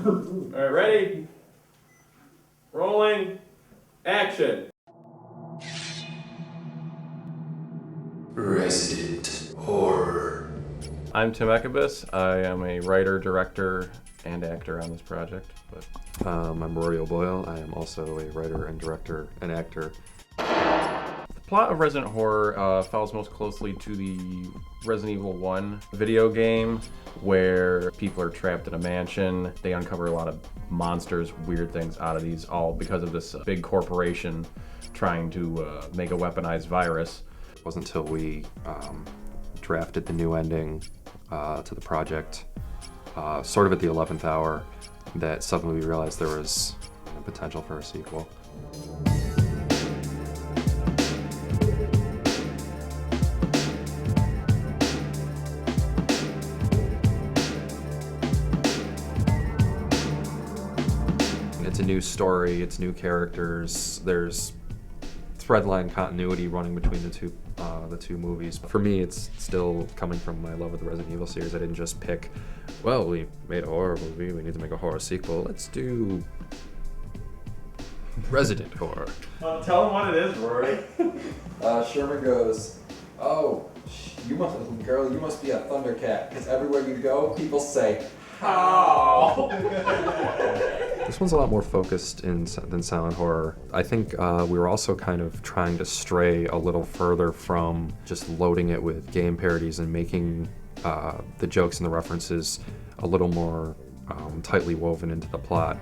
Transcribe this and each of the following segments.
All right, ready? Rolling. Action. Resident Horror. I'm Tim Ekkebus. I am a writer, director, and actor on this project. I'm Rory. I am also a writer and director and actor. The plot of Resident Horror follows most closely to the Resident Evil 1 video game, where people are trapped in a mansion. They uncover a lot of monsters, weird things, oddities, all because of this big corporation trying to make a weaponized virus. It wasn't until we drafted the new ending to the project, sort of at the 11th hour, that suddenly we realized there was potential for a sequel. It's a new story, it's new characters, there's threadline continuity running between the two movies. For me, it's still coming from my love of the Resident Evil series. I didn't just pick, well, we made a horror movie, we need to make a horror sequel, let's do Resident Horror. Tell them what it is, Rory. Sherman goes, "Oh, you must be a Thundercat, because everywhere you go, people say, how?" This one's a lot more focused than silent horror. I think we were also kind of trying to stray a little further from just loading it with game parodies and making the jokes and the references a little more tightly woven into the plot.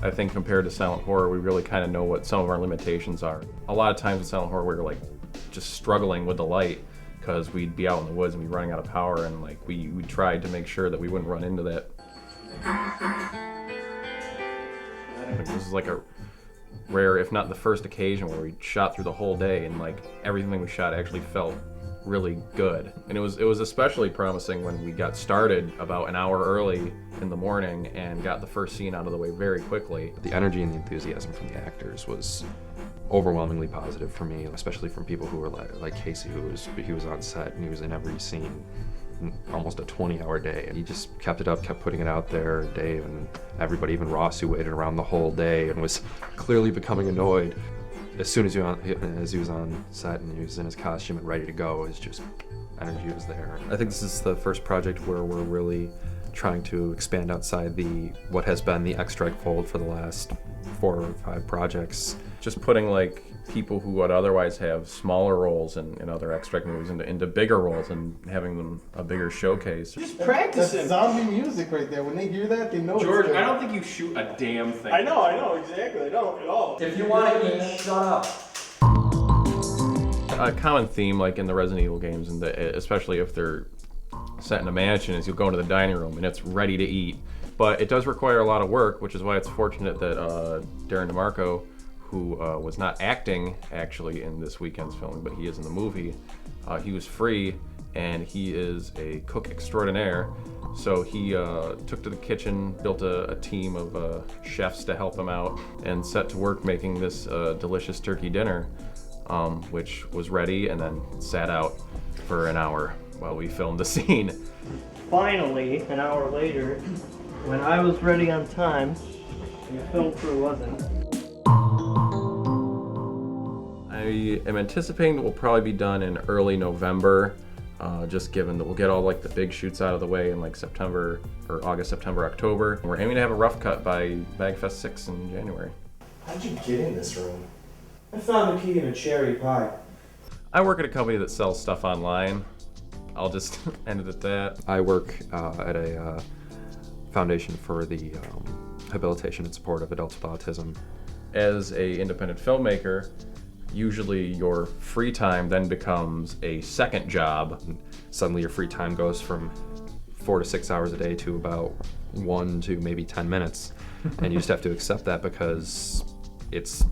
I think compared to silent horror, we really kind of know what some of our limitations are. A lot of times in silent horror, we were like just struggling with the light, because we'd be out in the woods and we'd be running out of power, and like we tried to make sure that we wouldn't run into that. This is like a rare, if not the first occasion, where we shot through the whole day and like everything we shot actually felt really good. And it was especially promising when we got started about an hour early in the morning and got the first scene out of the way very quickly. The energy and the enthusiasm from the actors was overwhelmingly positive for me, especially from people who were like Casey, he was on set and he was in every scene, almost a 20-hour day. And he just kept it up, kept putting it out there. Dave and everybody, even Ross, who waited around the whole day and was clearly becoming annoyed. As soon as he was on set and he was in his costume and ready to go, his just energy was there. I think this is the first project where we're really trying to expand outside what has been the X-Strike fold for the last 4 or 5 projects. Just putting like people who would otherwise have smaller roles in other X-Strike movies into bigger roles and having them a bigger showcase. Just practicing. That's zombie music right there. When they hear that, they know George, it's good. I don't think you shoot a damn thing. I know, exactly. I don't at all. If you want to eat, shut up. A common theme, like in the Resident Evil games, and especially if they're set in a mansion, is you'll go into the dining room and it's ready to eat. But it does require a lot of work, which is why it's fortunate that Darren DeMarco, who was not acting actually in this weekend's filming, but he is in the movie, he was free, and he is a cook extraordinaire. So he took to the kitchen, built a team of chefs to help him out, and set to work making this delicious turkey dinner, which was ready and then sat out for an hour while we filmed the scene. Finally, an hour later, when I was ready on time, and the film crew wasn't. I am anticipating that we'll probably be done in early November, just given that we'll get all like the big shoots out of the way in like September or August, September, October. We're aiming to have a rough cut by Bagfest 6 in January. How'd you get in this room? I found the key in a cherry pie. I work at a company that sells stuff online. I'll just end it at that. I work at a foundation for the rehabilitation and support of adults with autism. As an independent filmmaker, usually your free time then becomes a second job. And suddenly your free time goes from 4 to 6 hours a day to about 1 to maybe 10 minutes. And you just have to accept that, because it's,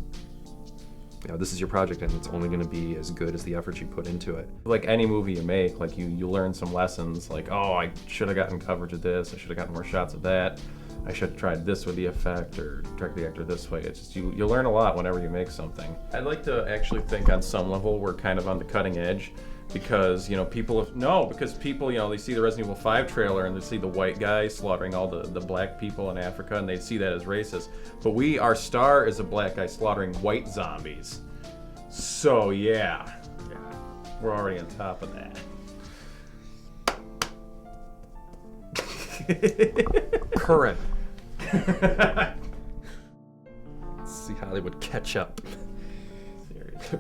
this is your project and it's only going to be as good as the effort you put into it. Like any movie you make, like you learn some lessons, like, oh, I should have gotten coverage of this, I should have gotten more shots of that, I should have tried this with the effect or direct the actor this way. It's just, you learn a lot whenever you make something. I'd like to actually think on some level we're kind of on the cutting edge, because people they see the Resident Evil 5 trailer and they see the white guy slaughtering all the black people in Africa, and they see that as racist. But our star is a black guy slaughtering white zombies. So yeah, we're already on top of that. Current. Let's see Hollywood catch up. Seriously.